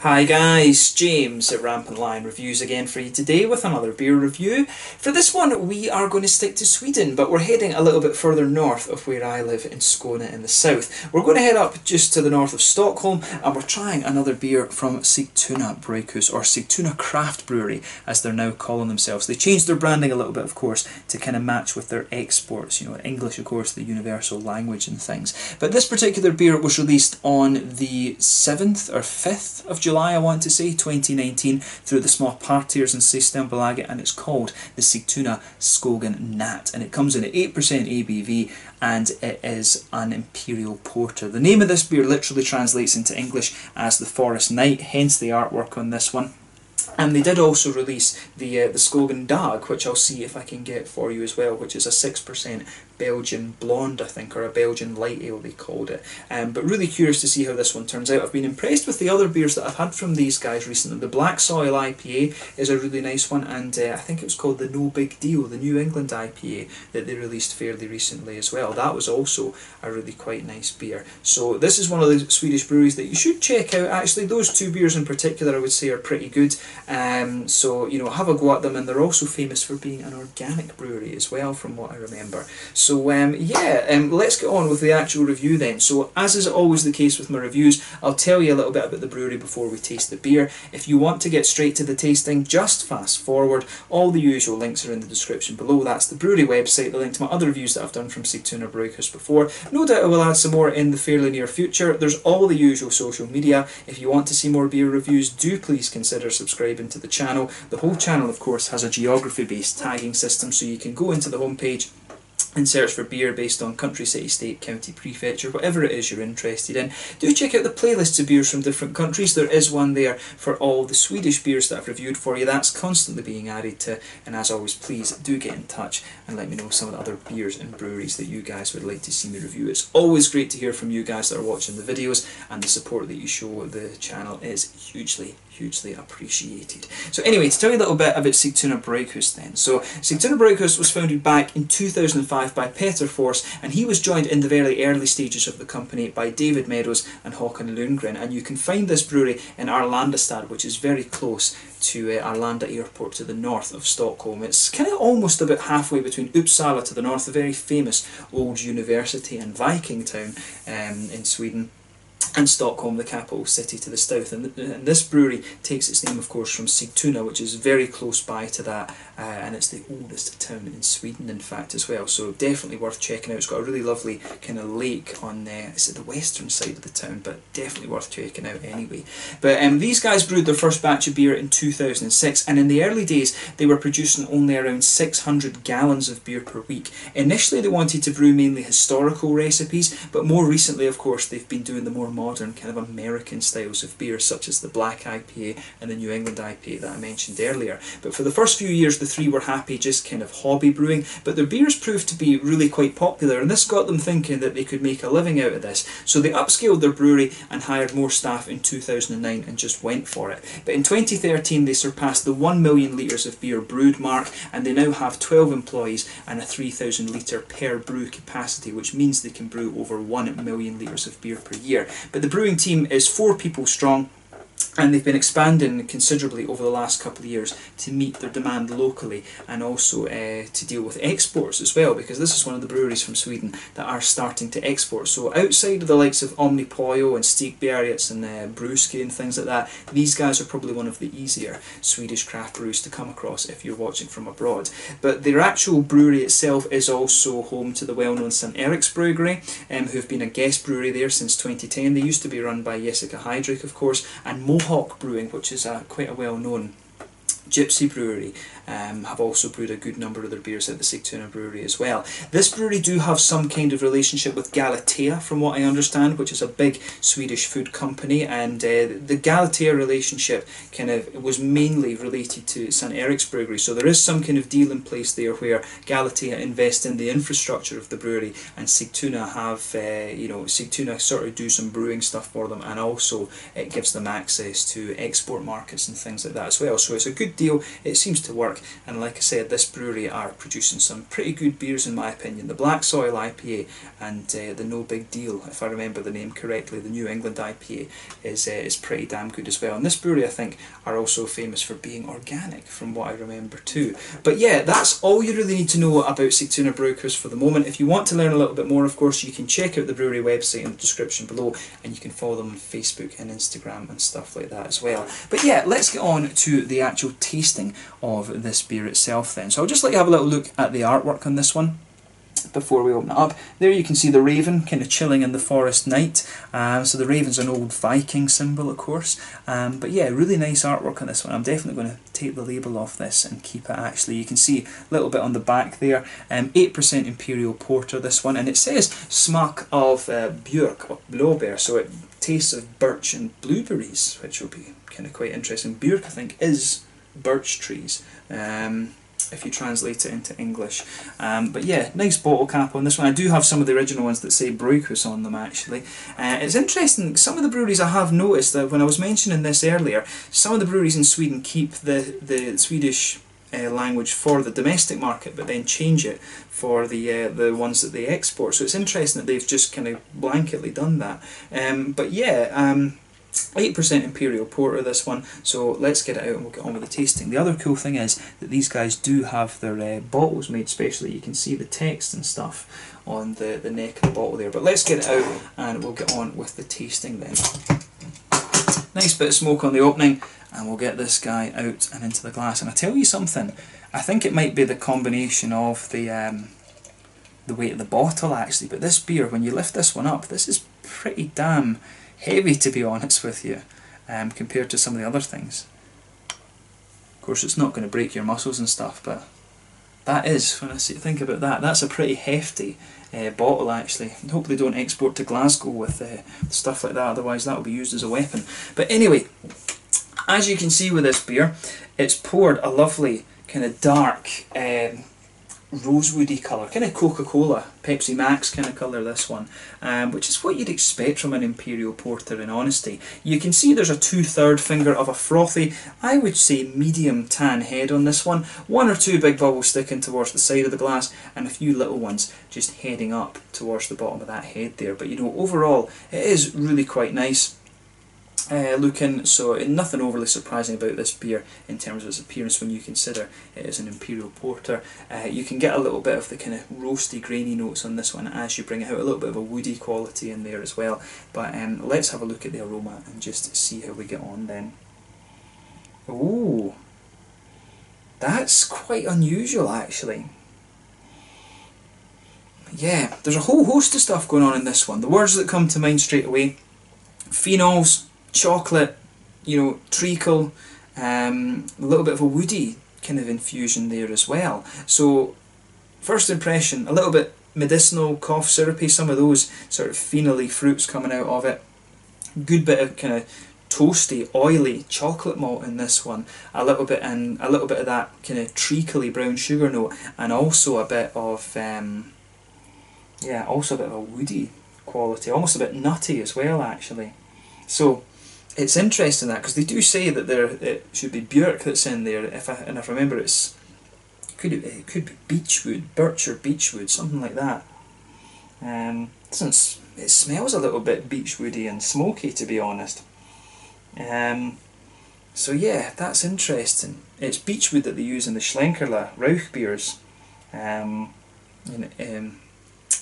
Hi guys, James at RampantLionReviews again for you today with another beer review. For this one we are going to stick to Sweden, but we're heading a little bit further north of where I live in Skåne in the south. We're going to head up just to the north of Stockholm and we're trying another beer from Sigtuna Brygghus, or Sigtuna Craft Brewery as they're now calling themselves. They changed their branding a little bit, of course, to kind of match with their exports, you know, English of course, the universal language and things. But this particular beer was released on the 7th or 5th of July, I want to say, 2019, through the small partiers in Sigtuna Brygghus, and it's called the Sigtuna Skogen Natt, and it comes in at 8% ABV, and it is an Imperial Porter. The name of this beer literally translates into English as the Forest Knight, hence the artwork on this one. And they did also release the Skogen Dag, which I'll see if I can get for you as well, which is a 6% Belgian blonde, I think, or a Belgian light ale they called it. But really curious to see how this one turns out. I've been impressed with the other beers that I've had from these guys recently. The Black Soil IPA is a really nice one, and I think it was called the No Big Deal, the New England IPA that they released fairly recently as well. That was also a really quite nice beer. So this is one of the Swedish breweries that you should check out. Actually, those two beers in particular I would say are pretty good. So, you know, have a go at them, and they're also famous for being an organic brewery as well, from what I remember. So let's get on with the actual review then. So as is always the case with my reviews, I'll tell you a little bit about the brewery before we taste the beer. If you want to get straight to the tasting, just fast forward. All the usual links are in the description below. That's the brewery website, the link to my other reviews that I've done from Sigtuna Brygghus before. No doubt I will add some more in the fairly near future. There's all the usual social media. If you want to see more beer reviews, do please consider subscribing to the channel. The whole channel, of course, has a geography-based tagging system, so you can go into the homepage and search for beer based on country, city, state, county, prefecture, whatever it is you're interested in. Do check out the playlists of beers from different countries. There is one there for all the Swedish beers that I've reviewed for you. That's constantly being added to, and as always, please do get in touch and let me know some of the other beers and breweries that you guys would like to see me review. It's always great to hear from you guys that are watching the videos, and the support that you show the channel is hugely appreciated. So anyway, to tell you a little bit about Sigtuna Brygghus then. So Sigtuna Brygghus was founded back in 2005 by Peter Force, and he was joined in the very early stages of the company by David Meadows and Håkan Lundgren, and you can find this brewery in Arlandastad, which is very close to Arlanda Airport to the north of Stockholm. It's kind of almost about halfway between Uppsala to the north, the very famous old university and Viking town in Sweden, and Stockholm, the capital city, to the south. And this brewery takes its name, of course, from Sigtuna, which is very close by to that, and it's the oldest town in Sweden, in fact, as well. So definitely worth checking out. It's got a really lovely kind of lake on it's at the western side of the town, but definitely worth checking out anyway. But these guys brewed their first batch of beer in 2006, and in the early days they were producing only around 600 gallons of beer per week. Initially they wanted to brew mainly historical recipes, but more recently, of course, they've been doing the more modern kind of American styles of beer, such as the Black IPA and the New England IPA that I mentioned earlier. But for the first few years the three were happy just kind of hobby brewing, but their beers proved to be really quite popular, and this got them thinking that they could make a living out of this. So they upscaled their brewery and hired more staff in 2009 and just went for it. But in 2013 they surpassed the 1 million litres of beer brewed mark, and they now have 12 employees and a 3,000 litre per brew capacity, which means they can brew over 1 million litres of beer per year. But the brewing team is 4 people strong, and they've been expanding considerably over the last couple of years to meet their demand locally, and also to deal with exports as well, because this is one of the breweries from Sweden that are starting to export. So outside of the likes of Omnipojo and Stigbergets and Brewski and things like that, these guys are probably one of the easier Swedish craft brews to come across if you're watching from abroad. But their actual brewery itself is also home to the well-known St. Erik's Brewery, who've been a guest brewery there since 2010. They used to be run by Jessica Heydrich, of course, and Mohawk Brewing, which is quite a well-known gypsy brewery, have also brewed a good number of their beers at the Sigtuna brewery as well. This brewery do have some kind of relationship with Galatea, from what I understand, which is a big Swedish food company, and the Galatea relationship kind of was mainly related to St. Erik's Brewery, so there is some kind of deal in place there where Galatea invest in the infrastructure of the brewery, and Sigtuna have, Sigtuna sort of do some brewing stuff for them, and also it gives them access to export markets and things like that as well. So it's a good deal. It seems to work, and like I said, this brewery are producing some pretty good beers in my opinion. The Black Soil IPA and the No Big Deal, if I remember the name correctly, the New England IPA is pretty damn good as well. And this brewery, I think, are also famous for being organic, from what I remember too. But yeah, that's all you really need to know about Sigtuna Brygghus for the moment. If you want to learn a little bit more, of course, you can check out the brewery website in the description below, and you can follow them on Facebook and Instagram and stuff like that as well. But yeah, let's get on to the actual tasting of this beer itself then. So I'll just let you have a little look at the artwork on this one before we open it up. There you can see the raven kind of chilling in the forest night. So the raven's an old Viking symbol, of course. But yeah, really nice artwork on this one. I'm definitely going to take the label off this and keep it actually. You can see a little bit on the back there. 8% Imperial Porter, this one. And it says smak of björk, or blåbär, so it tastes of birch and blueberries, which will be kind of quite interesting. Björk, I think, is birch trees. If you translate it into English. But yeah, nice bottle cap on this one. I do have some of the original ones that say Brygghus on them actually. It's interesting, some of the breweries I have noticed that when I was mentioning this earlier, some of the breweries in Sweden keep the Swedish language for the domestic market, but then change it for the ones that they export. So it's interesting that they've just kind of blanketly done that. But yeah, 8% Imperial Porter, this one, so let's get it out and we'll get on with the tasting. The other cool thing is that these guys do have their bottles made specially. You can see the text and stuff on the neck of the bottle there. But let's get it out and we'll get on with the tasting then. Nice bit of smoke on the opening, and we'll get this guy out and into the glass. And I tell you something, I think it might be the combination of the weight of the bottle actually, but this beer, when you lift this one up, this is pretty damn heavy, to be honest with you, compared to some of the other things. Of course, it's not going to break your muscles and stuff, but that is, when I think about that, that's a pretty hefty bottle actually. I hope they don't export to Glasgow with stuff like that, otherwise that will be used as a weapon. But anyway, as you can see with this beer, it's poured a lovely kind of dark rosewoody colour, kind of Coca-Cola, Pepsi Max kind of colour, this one, which is what you'd expect from an Imperial Porter in honesty. You can see there's a 2/3 finger of a frothy, I would say medium tan head on this one, one or two big bubbles sticking towards the side of the glass, and a few little ones just heading up towards the bottom of that head there. But you know, overall it is really quite nice looking, so nothing overly surprising about this beer in terms of its appearance when you consider it is an Imperial Porter. You can get a little bit of the kind of roasty, grainy notes on this one as you bring it out, a little bit of a woody quality in there as well. But let's have a look at the aroma and just see how we get on then. Ooh, that's quite unusual actually. Yeah, there's a whole host of stuff going on in this one. The words that come to mind straight away: phenols, chocolate, you know, treacle, a little bit of a woody kind of infusion there as well. So first impression, a little bit medicinal, cough syrupy, some of those sort of phenol-y fruits coming out of it. Good bit of kind of toasty, oily chocolate malt in this one. A little bit of that kind of treacly brown sugar note, and also a bit of yeah, also a bit of a woody quality, almost a bit nutty as well actually. So it's interesting that, because they do say that it should be björk that's in there. If I remember, it could be beechwood, birch or beechwood, something like that. It smells a little bit beechwoody and smoky, to be honest. So yeah, that's interesting. It's beechwood that they use in the Schlenkerla Rauch beers.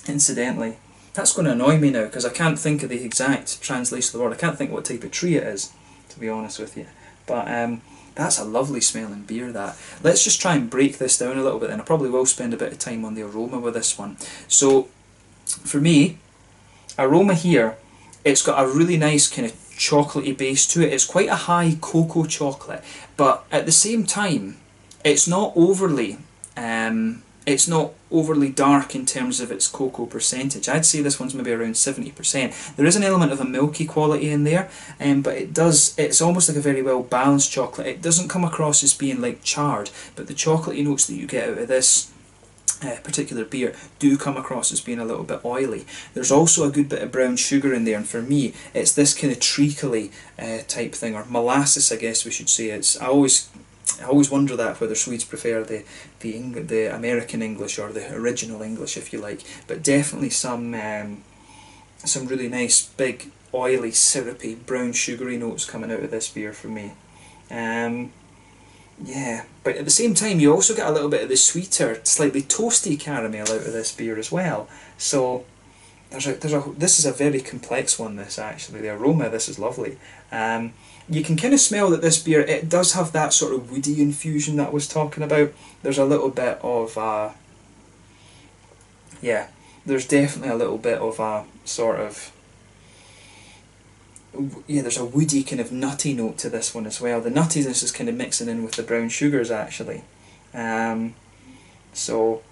Incidentally, that's going to annoy me now, because I can't think of the exact translation of the word. I can't think what type of tree it is, to be honest with you. But that's a lovely smelling beer, that. Let's just try and break this down a little bit, and I probably will spend a bit of time on the aroma with this one. So, for me, aroma here, it's got a really nice kind of chocolatey base to it. It's quite a high cocoa chocolate, but at the same time, it's not overly dark in terms of its cocoa percentage. I'd say this one's maybe around 70%. There is an element of a milky quality in there, but it's almost like a very well balanced chocolate. It doesn't come across as being like charred, but the chocolatey notes that you get out of this particular beer do come across as being a little bit oily. There's also a good bit of brown sugar in there, and for me it's this kind of treacly type thing, or molasses I guess we should say. I always I always wonder that, whether Swedes prefer the American English or the original English, if you like. But definitely some really nice, big, oily, syrupy, brown, sugary notes coming out of this beer for me. Yeah, but at the same time you also get a little bit of the sweeter, slightly toasty caramel out of this beer as well. So this is a very complex one, this actually. The aroma, this is lovely. You can kind of smell that this beer, it does have that sort of woody infusion that I was talking about. There's a little bit of, yeah, there's definitely a little bit of a sort of, yeah, there's a woody kind of nutty note to this one as well. The nuttiness is kind of mixing in with the brown sugars actually. So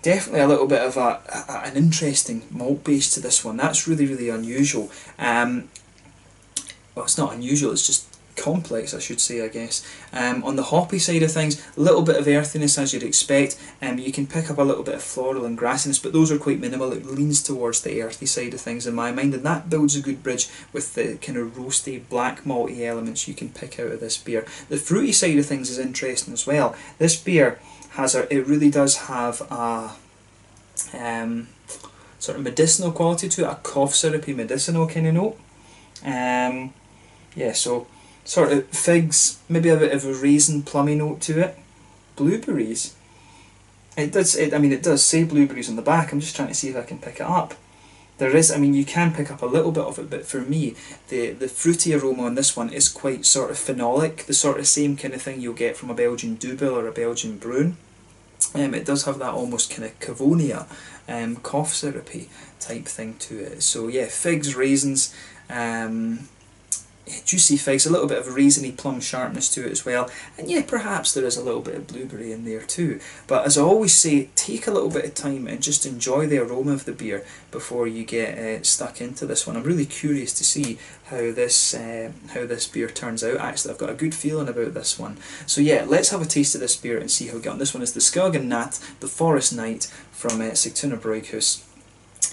definitely a little bit of an interesting malt base to this one. That's really, really unusual. Well, it's not unusual, it's just complex, I should say, I guess. On the hoppy side of things, a little bit of earthiness as you'd expect. You can pick up a little bit of floral and grassiness, but those are quite minimal. It leans towards the earthy side of things in my mind, and that builds a good bridge with the kind of roasty, black malty elements you can pick out of this beer. The fruity side of things is interesting as well. This beer it really does have a sort of medicinal quality to it, a cough syrupy medicinal kind of note. Yeah, so sort of figs, maybe a bit of a raisin plummy note to it. Blueberries. It does say blueberries on the back. I'm just trying to see if I can pick it up. There is, you can pick up a little bit of it, but for me, the fruity aroma on this one is quite sort of phenolic, the sort of same kind of thing you'll get from a Belgian Double or a Belgian Bruin. It does have that almost kind of Cavonia, cough syrupy type thing to it. So yeah, figs, raisins, juicy figs, a little bit of raisiny plum sharpness to it as well, and yeah, perhaps there is a little bit of blueberry in there too. But as I always say, take a little bit of time and just enjoy the aroma of the beer before you get stuck into this one. I'm really curious to see how this beer turns out. Actually, I've got a good feeling about this one. So yeah, let's have a taste of this beer and see how we get on. This one is the Skogen Natt, the Forest Night from Sigtuna Brygghus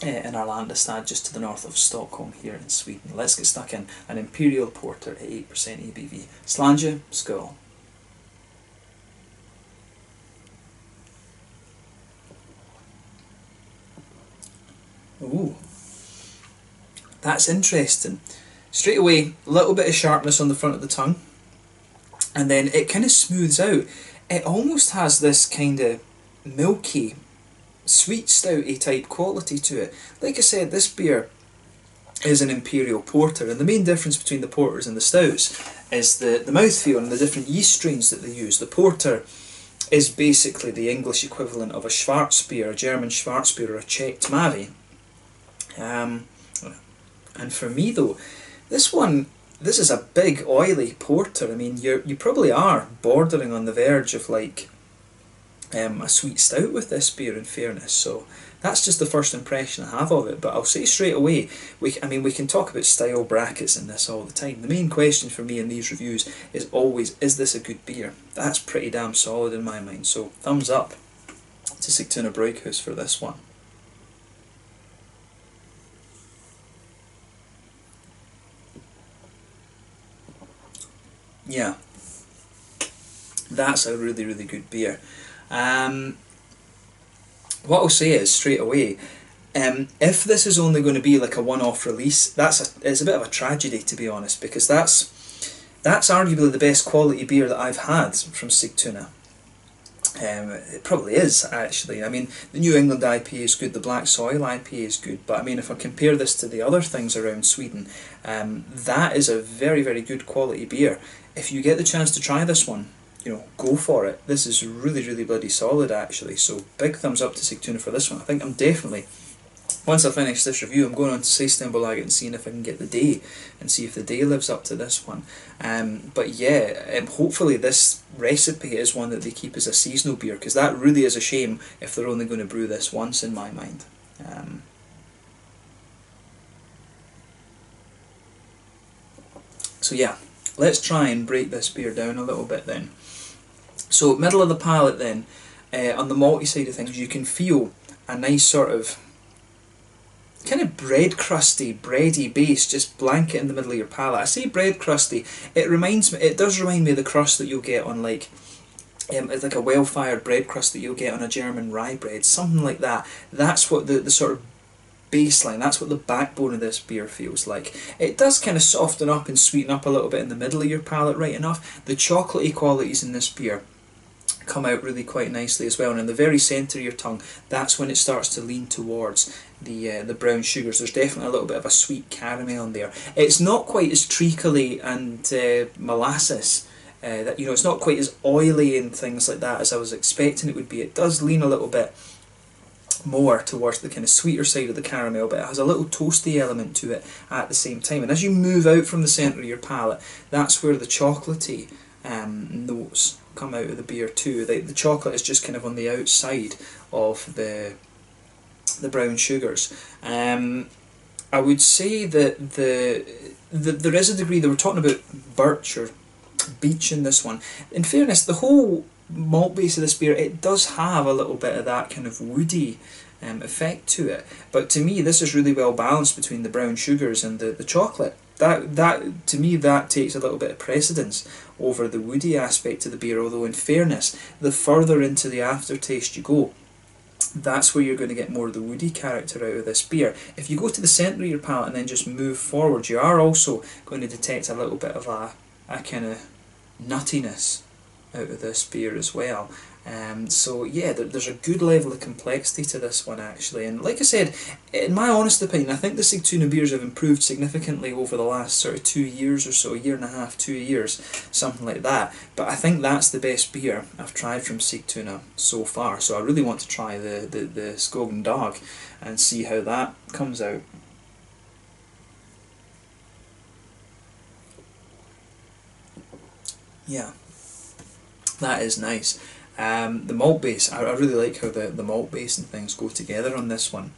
in Arlandastad, just to the north of Stockholm here in Sweden. Let's get stuck in. An Imperial Porter at 8% ABV. Slange, skål. Ooh, that's interesting. Straight away, a little bit of sharpness on the front of the tongue, and then it kind of smooths out. It almost has this kind of milky, sweet stouty type quality to it. Like I said, this beer is an Imperial Porter, and the main difference between the porters and the stouts is the mouthfeel and the different yeast strains that they use. The Porter is basically the English equivalent of a Schwarzbier, a German Schwarzbier or a Czech Tmavi. And for me though, this is a big oily porter. You probably are bordering on the verge of like a sweet stout with this beer, in fairness. So that's just the first impression I have of it. But I'll say straight away, we can talk about style brackets in this all the time. The main question for me in these reviews is always, is this a good beer? That's pretty damn solid in my mind. So thumbs up to Sigtuna Brygghus for this one. Yeah, that's a really, really good beer. What I'll say is, straight away, if this is only going to be like a one-off release, it's a bit of a tragedy, to be honest, because that's arguably the best quality beer that I've had from Sigtuna. It probably is, actually. The New England IPA is good, the Black Soil IPA is good, but if I compare this to the other things around Sweden, that is a very, very good quality beer. If you get the chance to try this one, go for it. This is really, really bloody solid, actually. So big thumbs up to Sigtuna for this one. I think I'm definitely, once I finish this review, I'm going on to Systembolaget and seeing if I can get the day and see if the day lives up to this one. But yeah, hopefully this recipe is one that they keep as a seasonal beer, because that really is a shame if they're only going to brew this once, in my mind. So yeah, let's try and break this beer down a little bit then. So middle of the palate then, on the malty side of things, you can feel a nice sort of kind of bread crusty, bready base just blanket in the middle of your palate. I say bread crusty, it does remind me of the crust that you'll get on like it's like a well-fired bread crust that you'll get on a German rye bread, something like that. That's what the sort of baseline, that's what the backbone of this beer feels like. It does kind of soften up and sweeten up a little bit in the middle of your palate right enough. The chocolatey qualities in this beer come out really quite nicely as well, and in the very centre of your tongue, that's when it starts to lean towards the brown sugars. There's definitely a little bit of a sweet caramel in there. It's not quite as treacly and molasses, that, you know, it's not quite as oily and things like that as I was expecting it would be. It does lean a little bit more towards the kind of sweeter side of the caramel, but it has a little toasty element to it at the same time. And as you move out from the centre of your palate, that's where the chocolatey notes come out of the beer too. The chocolate is just kind of on the outside of the brown sugars. I would say that there is a degree, they were talking about birch or beech in this one. In fairness, the whole malt base of this beer, it does have a little bit of that kind of woody effect to it, but to me this is really well balanced between the brown sugars and the chocolate. That to me, that takes a little bit of precedence over the woody aspect of the beer, although in fairness, the further into the aftertaste you go, that's where you're going to get more of the woody character out of this beer. If you go to the centre of your palate and then just move forward, you are also going to detect a little bit of a kind of nuttiness out of this beer as well. So yeah, there's a good level of complexity to this one actually, and like I said, in my honest opinion, I think the Sigtuna beers have improved significantly over the last sort of 2 years or so, a year and a half, 2 years, something like that, but I think that's the best beer I've tried from Sigtuna so far, so I really want to try the Skogen Dog and see how that comes out. Yeah, that is nice. The malt base, I really like how the malt base and things go together on this one.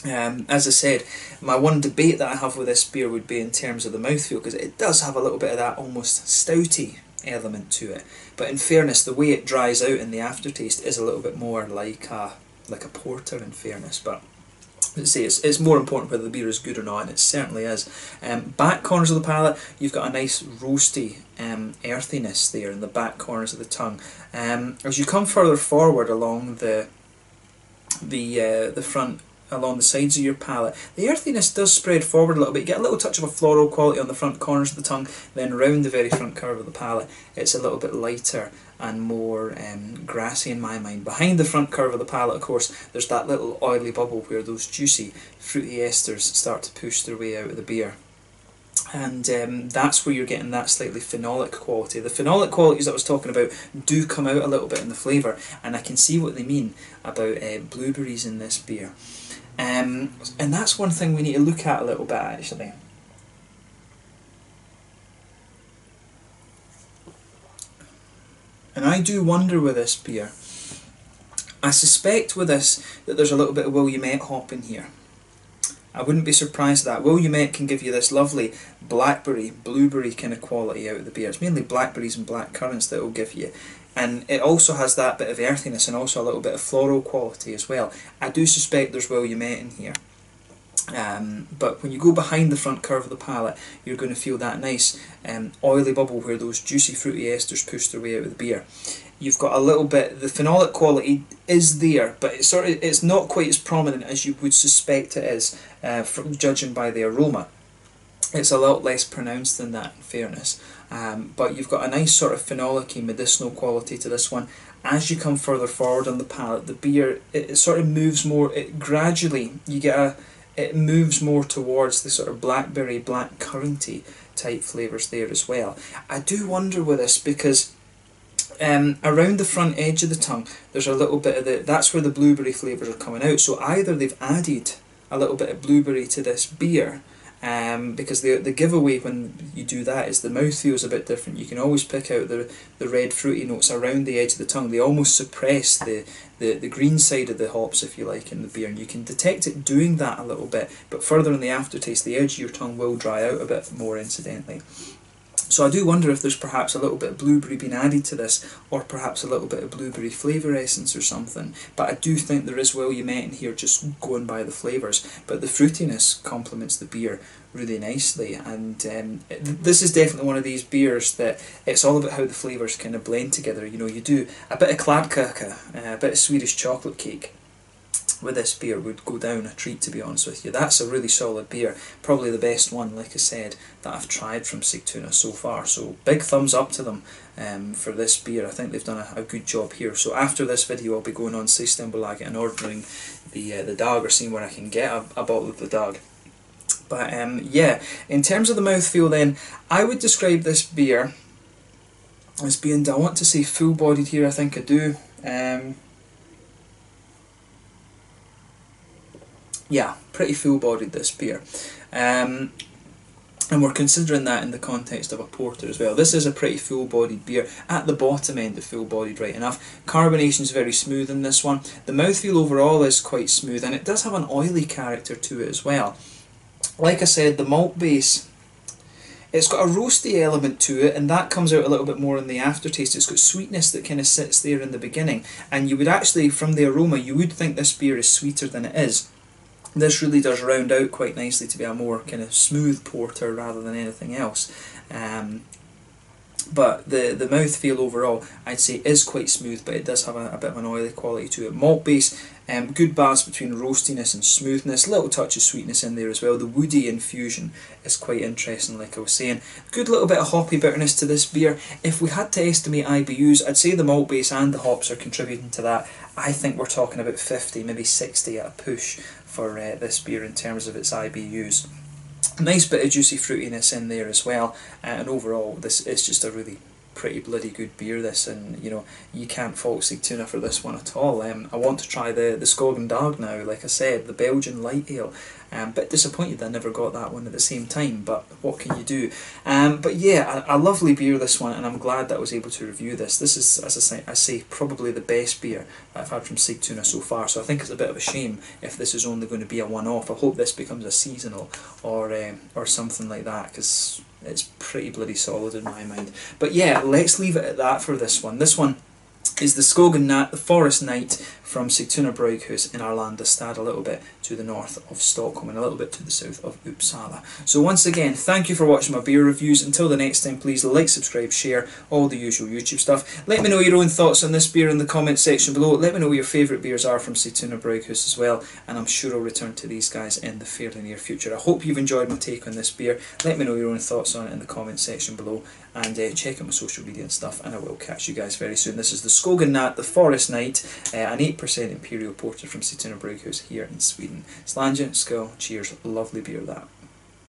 As I said, my one debate that I have with this beer would be in terms of the mouthfeel, because it does have a little bit of that almost stouty element to it. But in fairness, the way it dries out in the aftertaste is a little bit more like a porter, in fairness. But let's say it's more important whether the beer is good or not, and it certainly is. Back corners of the palate, you've got a nice roasty earthiness there in the back corners of the tongue. As you come further forward along the front, along the sides of your palate, the earthiness does spread forward a little bit. You get a little touch of a floral quality on the front corners of the tongue, then round the very front curve of the palate, it's a little bit lighter and more grassy in my mind. Behind the front curve of the palate, of course, there's that little oily bubble where those juicy fruity esters start to push their way out of the beer. And that's where you're getting that slightly phenolic quality. The phenolic qualities that I was talking about do come out a little bit in the flavour, and I can see what they mean about blueberries in this beer. And that's one thing we need to look at a little bit actually. And I do wonder with this beer, I suspect with this that there's a little bit of Williamette hop in here. I wouldn't be surprised at that. Williamette can give you this lovely blackberry, blueberry kind of quality out of the beer. It's mainly blackberries and black currants that it will give you. And it also has that bit of earthiness and also a little bit of floral quality as well. I do suspect there's Williamette in here. But when you go behind the front curve of the palate, you're going to feel that nice oily bubble where those juicy fruity esters push their way out of the beer. You've got a little bit, the phenolic quality is there, but it's not quite as prominent as you would suspect it is from judging by the aroma. It's a lot less pronounced than that, in fairness. But you've got a nice sort of phenolic-y medicinal quality to this one. As you come further forward on the palate, the beer, it sort of moves more, gradually you get it moves more towards the sort of blackberry, black curranty type flavours there as well. I do wonder with this because around the front edge of the tongue there's a little bit of that's where the blueberry flavours are coming out, so either they've added a little bit of blueberry to this beer, because the giveaway when you do that is the mouthfeel is a bit different. You can always pick out the red fruity notes around the edge of the tongue. They almost suppress the green side of the hops, if you like, in the beer, and you can detect it doing that a little bit, but further in the aftertaste the edge of your tongue will dry out a bit more incidentally. So I do wonder if there's perhaps a little bit of blueberry being added to this, or perhaps a little bit of blueberry flavour essence or something. But I do think there is Williamette in here, just going by the flavours. But the fruitiness complements the beer really nicely, and this is definitely one of these beers that it's all about how the flavours kind of blend together. You know, you do a bit of kladdkaka, a bit of Swedish chocolate cake with this beer would go down a treat, to be honest with you. That's a really solid beer, probably the best one, like I said, that I've tried from Sigtuna so far. So big thumbs up to them for this beer. I think they've done a good job here. So after this video I'll be going on Sigtuna Brygghus and ordering the Dag, or seeing where I can get a bottle of the Dag. But yeah, in terms of the mouthfeel then, I would describe this beer as being, I want to say full-bodied here, I think I do. Yeah, pretty full-bodied, this beer. And we're considering that in the context of a porter as well. This is a pretty full-bodied beer, at the bottom end of full-bodied, right enough. Carbonation is very smooth in this one. The mouthfeel overall is quite smooth, and it does have an oily character to it as well. Like I said, the malt base, it's got a roasty element to it, and that comes out a little bit more in the aftertaste. It's got sweetness that kind of sits there in the beginning, and you would actually, from the aroma, you would think this beer is sweeter than it is. This really does round out quite nicely to be a more kind of smooth porter rather than anything else. But the mouthfeel overall, I'd say, is quite smooth, but it does have a bit of an oily quality to it. Malt base, good balance between roastiness and smoothness, little touch of sweetness in there as well. The woody infusion is quite interesting, like I was saying. Good little bit of hoppy bitterness to this beer. If we had to estimate IBUs, I'd say the malt base and the hops are contributing to that. I think we're talking about 50, maybe 60 at a push for this beer in terms of its IBUs. Nice bit of juicy fruitiness in there as well, and overall this is just a really pretty bloody good beer, this, and you know, you can't fault Sigtuna for this one at all. I want to try the Skogen Dag now, like I said, the Belgian light ale. Bit disappointed I never got that one at the same time, but what can you do? But yeah, a lovely beer, this one, and I'm glad that I was able to review this. This is, as I say, probably the best beer that I've had from Sigtuna so far, so I think it's a bit of a shame if this is only going to be a one-off. I hope this becomes a seasonal or something like that, because it's pretty bloody solid in my mind. But yeah, let's leave it at that for this one. This one is the Skogen Natt, the Forest Night from Sigtuna Brygghus in Arlandastad, a little bit to the north of Stockholm and a little bit to the south of Uppsala. So once again, thank you for watching my beer reviews. Until the next time, please like, subscribe, share, all the usual YouTube stuff. Let me know your own thoughts on this beer in the comment section below. Let me know what your favourite beers are from Sigtuna Brygghus as well, and I'm sure I'll return to these guys in the fairly near future. I hope you've enjoyed my take on this beer. Let me know your own thoughts on it in the comment section below, and check out my social media and stuff, and I will catch you guys very soon. This is the Skogen Natt, the Forest Night, an 8% Imperial Porter from Sigtuna Brygghus here in Sweden. Slange, skull, cheers, lovely beer that.